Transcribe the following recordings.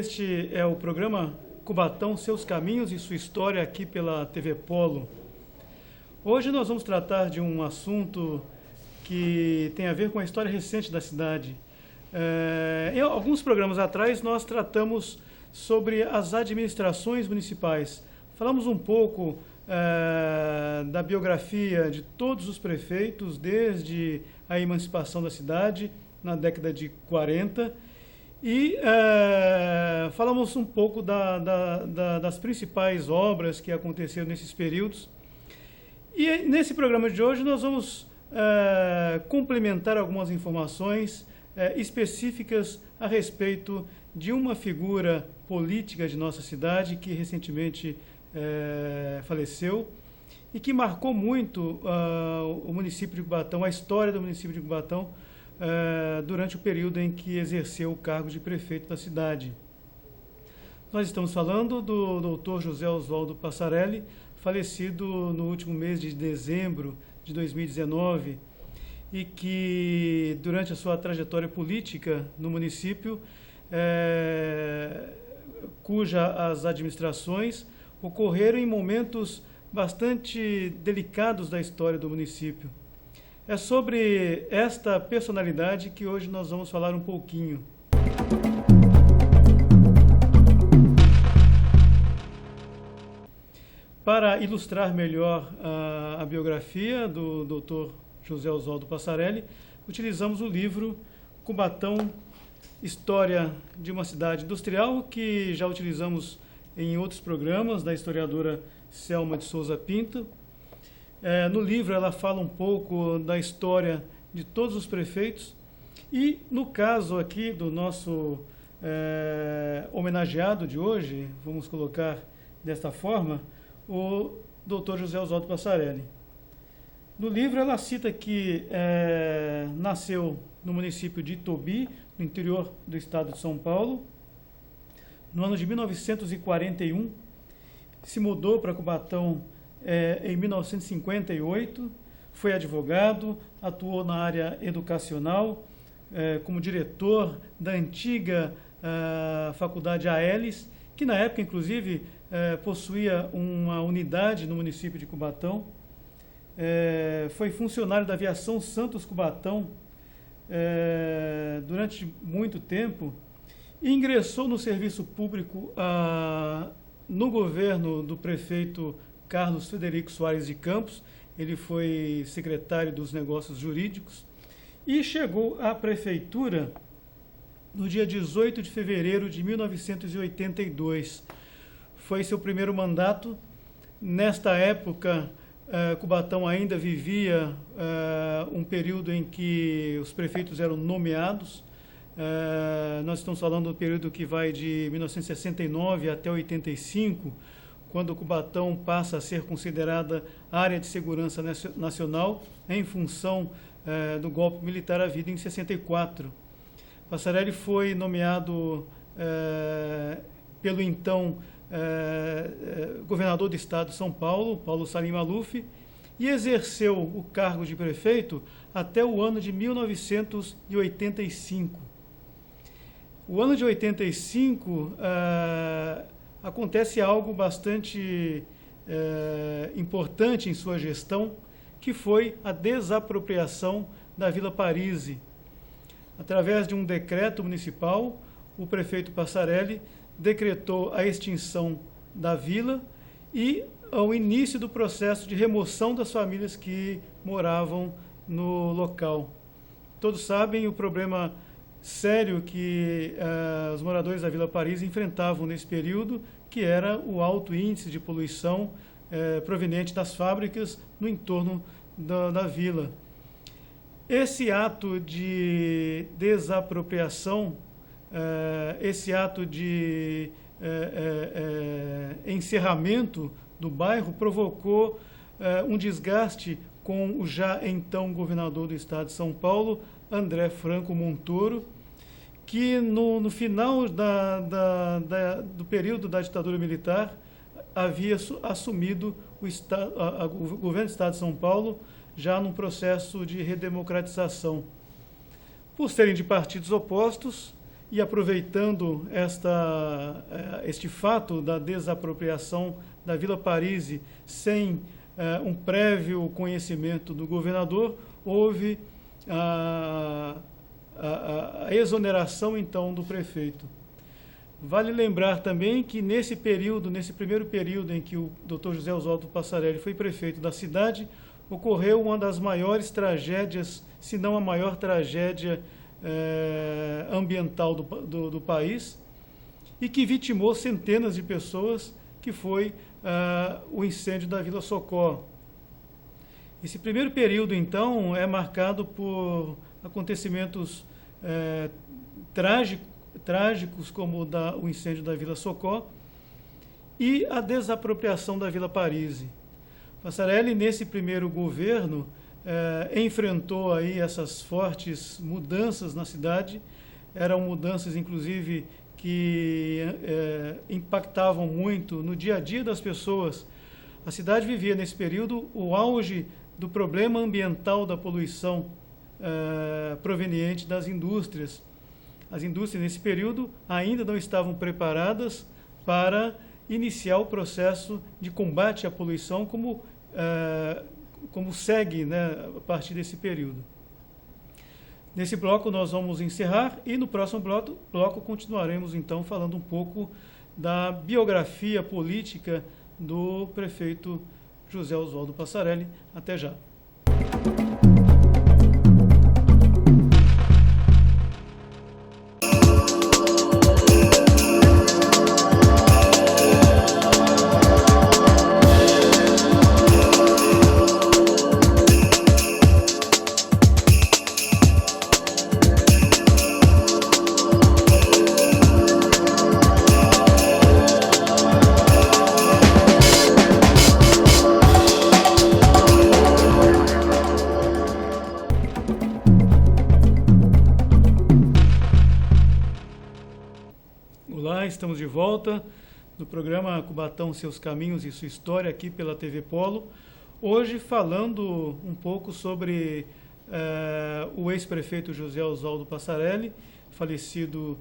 Este é o programa Cubatão, Seus Caminhos e Sua História, aqui pela TV Polo. Hoje nós vamos tratar de um assunto que tem a ver com a história recente da cidade. Em alguns programas atrás nós tratamos sobre as administrações municipais. Falamos um pouco da biografia de todos os prefeitos desde a emancipação da cidade, na década de 40, e falamos um pouco das principais obras que aconteceram nesses períodos. E nesse programa de hoje nós vamos complementar algumas informações específicas a respeito de uma figura política de nossa cidade que recentemente faleceu e que marcou muito o município de Cubatão, a história do município de Cubatão, durante o período em que exerceu o cargo de prefeito da cidade. Nós estamos falando do Dr. José Oswaldo Passarelli, falecido no último mês de dezembro de 2019, e que, durante a sua trajetória política no município, cujas administrações ocorreram em momentos bastante delicados da história do município. É sobre esta personalidade que hoje nós vamos falar um pouquinho. Para ilustrar melhor a biografia do Dr. José Oswaldo Passarelli, utilizamos o livro Cubatão, História de uma Cidade Industrial, que já utilizamos em outros programas, da historiadora Selma de Souza Pinto. No livro ela fala um pouco da história de todos os prefeitos e, no caso aqui do nosso homenageado de hoje, vamos colocar desta forma, o Dr. José Oswaldo Passarelli. No livro ela cita que nasceu no município de Itobi, no interior do estado de São Paulo, no ano de 1941, se mudou para Cubatão em 1958, foi advogado, atuou na área educacional, como diretor da antiga Faculdade Aelis, que na época, inclusive, possuía uma unidade no município de Cubatão. Foi funcionário da Aviação Santos Cubatão durante muito tempo e ingressou no serviço público no governo do prefeito Carlos Frederico Soares de Campos. Ele foi secretário dos Negócios Jurídicos e chegou à prefeitura no dia 18 de fevereiro de 1982. Foi seu primeiro mandato. Nesta época, Cubatão ainda vivia um período em que os prefeitos eram nomeados. Nós estamos falando do período que vai de 1969 até 85, quando Cubatão passa a ser considerada área de segurança nacional em função do golpe militar havido em 64. Passarelli foi nomeado pelo então governador do estado de São Paulo, Paulo Salim Maluf, e exerceu o cargo de prefeito até o ano de 1985. O ano de 85 acontece algo bastante importante em sua gestão, que foi a desapropriação da Vila Parise. Através de um decreto municipal, o prefeito Passarelli decretou a extinção da vila e o início do processo de remoção das famílias que moravam no local. Todos sabem o problema sério que os moradores da Vila Paris enfrentavam nesse período, que era o alto índice de poluição proveniente das fábricas no entorno da vila. Esse ato de desapropriação, esse ato de encerramento do bairro provocou um desgaste com o já então governador do estado de São Paulo, André Franco Montoro, que no final do período da ditadura militar havia assumido o governo do estado de São Paulo já num processo de redemocratização. Por serem de partidos opostos, e aproveitando este fato da desapropriação da Vila Parise sem um prévio conhecimento do governador, houve a exoneração, então, do prefeito. Vale lembrar também que nesse primeiro período em que o Dr. José Oswaldo Passarelli foi prefeito da cidade, ocorreu uma das maiores tragédias, se não a maior tragédia ambiental do país, e que vitimou centenas de pessoas, que foi o incêndio da Vila Socó. Esse primeiro período, então, é marcado por acontecimentos trágicos, como o incêndio da Vila Socó e a desapropriação da Vila Parise. Passarelli, nesse primeiro governo, enfrentou aí essas fortes mudanças na cidade. Eram mudanças, inclusive, que impactavam muito no dia a dia das pessoas. A cidade vivia, nesse período, o auge do problema ambiental da poluição proveniente das indústrias. As indústrias, nesse período, ainda não estavam preparadas para iniciar o processo de combate à poluição, como segue, né, a partir desse período. Nesse bloco nós vamos encerrar e no próximo bloco continuaremos, então, falando um pouco da biografia política do prefeito José Oswaldo Passarelli. Até já. Olá, estamos de volta no programa Cubatão, Seus Caminhos e Sua História, aqui pela TV Polo. Hoje falando um pouco sobre o ex-prefeito José Oswaldo Passarelli, falecido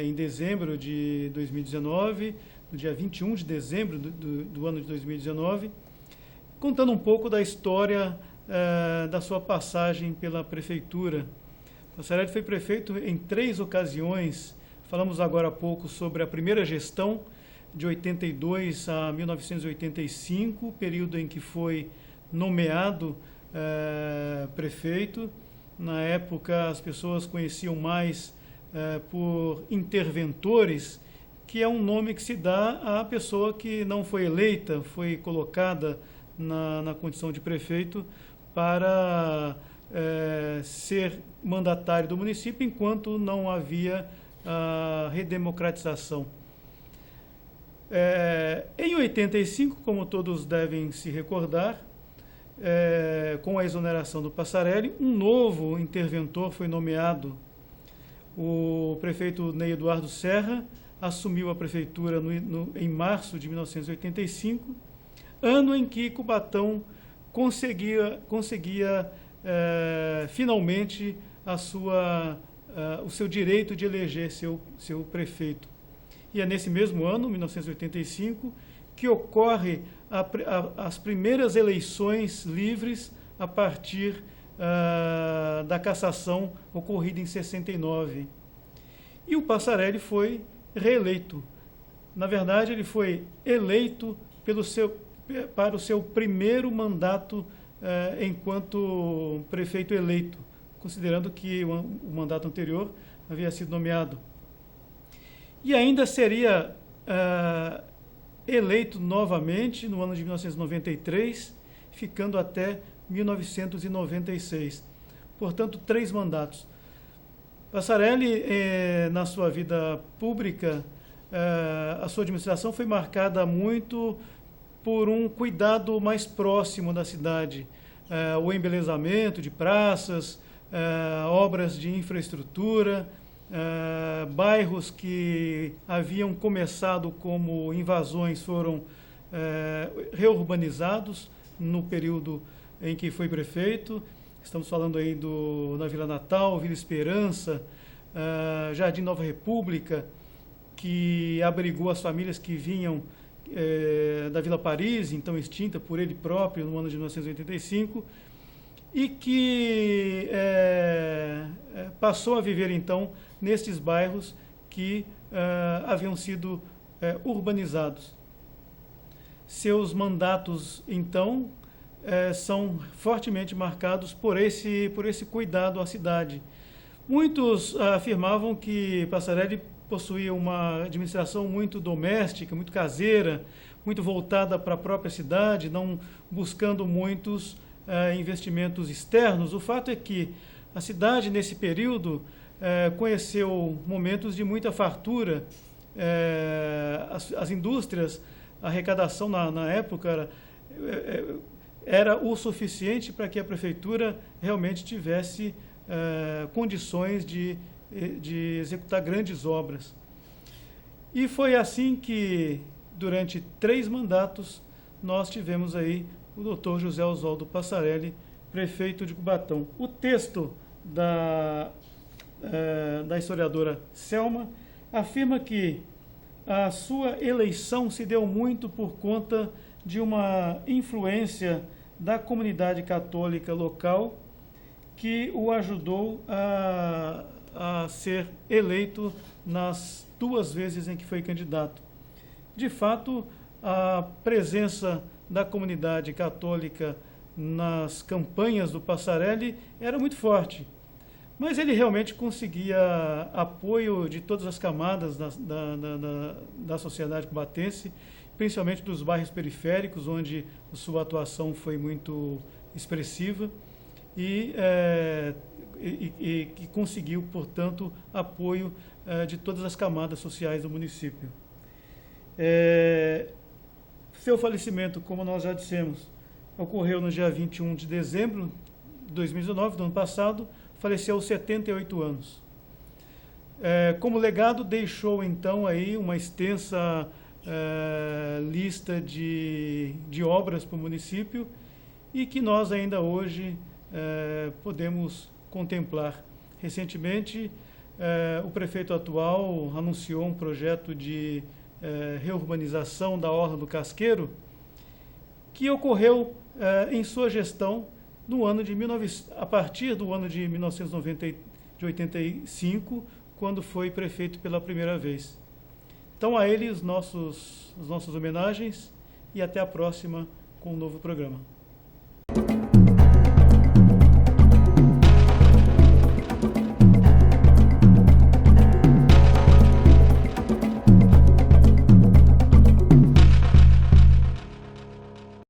em dezembro de 2019, no dia 21 de dezembro do ano de 2019, contando um pouco da história da sua passagem pela prefeitura. Passarelli foi prefeito em 3 ocasiões. Falamos agora há pouco sobre a primeira gestão, de 82 a 1985, período em que foi nomeado prefeito. Na época, as pessoas conheciam mais por interventores, que é um nome que se dá à pessoa que não foi eleita, foi colocada na condição de prefeito para ser mandatário do município, enquanto não havia a redemocratização. Em 85, como todos devem se recordar, com a exoneração do Passarelli, um novo interventor foi nomeado. O prefeito Ney Eduardo Serra assumiu a prefeitura em março de 1985, ano em que Cubatão conseguia finalmente o seu direito de eleger seu prefeito. E é nesse mesmo ano, 1985, que ocorre as primeiras eleições livres a partir da cassação ocorrida em 69. E o Passarelli foi reeleito. Na verdade, ele foi eleito para o seu primeiro mandato enquanto prefeito eleito, considerando que o mandato anterior havia sido nomeado. E ainda seria eleito novamente no ano de 1993, ficando até 1996. Portanto, 3 mandatos. Passarelli, na sua vida pública, a sua administração foi marcada muito por um cuidado mais próximo da cidade, o embelezamento de praças, obras de infraestrutura, bairros que haviam começado como invasões foram reurbanizados no período em que foi prefeito. Estamos falando aí na Vila Natal, Vila Esperança, Jardim Nova República, que abrigou as famílias que vinham da Vila Paris, então extinta por ele próprio no ano de 1985, e que passou a viver então nestes bairros que haviam sido urbanizados. Seus mandatos então são fortemente marcados por esse cuidado à cidade. Muitos afirmavam que Passarelli possuía uma administração muito doméstica, muito caseira, muito voltada para a própria cidade, não buscando muitos investimentos externos. O fato é que a cidade, nesse período, conheceu momentos de muita fartura. As indústrias, a arrecadação na época era o suficiente para que a prefeitura realmente tivesse condições de executar grandes obras. E foi assim que, durante 3 mandatos, nós tivemos aí o Dr. José Oswaldo Passarelli, prefeito de Cubatão. O texto da historiadora Selma afirma que a sua eleição se deu muito por conta de uma influência da comunidade católica local que o ajudou a ser eleito nas 2 vezes em que foi candidato. De fato, a presença da comunidade católica nas campanhas do Passarelli era muito forte, mas ele realmente conseguia apoio de todas as camadas da sociedade cubatense, principalmente dos bairros periféricos, onde a sua atuação foi muito expressiva, e que conseguiu, portanto, apoio de todas as camadas sociais do município. Seu falecimento, como nós já dissemos, ocorreu no dia 21 de dezembro de 2019, do ano passado, faleceu aos 78 anos. Como legado, deixou então aí uma extensa lista de obras para o município e que nós ainda hoje podemos contemplar. Recentemente, o prefeito atual anunciou um projeto de reurbanização da Orla do Casqueiro, que ocorreu em sua gestão a partir do ano de 1985, quando foi prefeito pela primeira vez. Então, a ele, as nossas homenagens e até a próxima com um novo programa.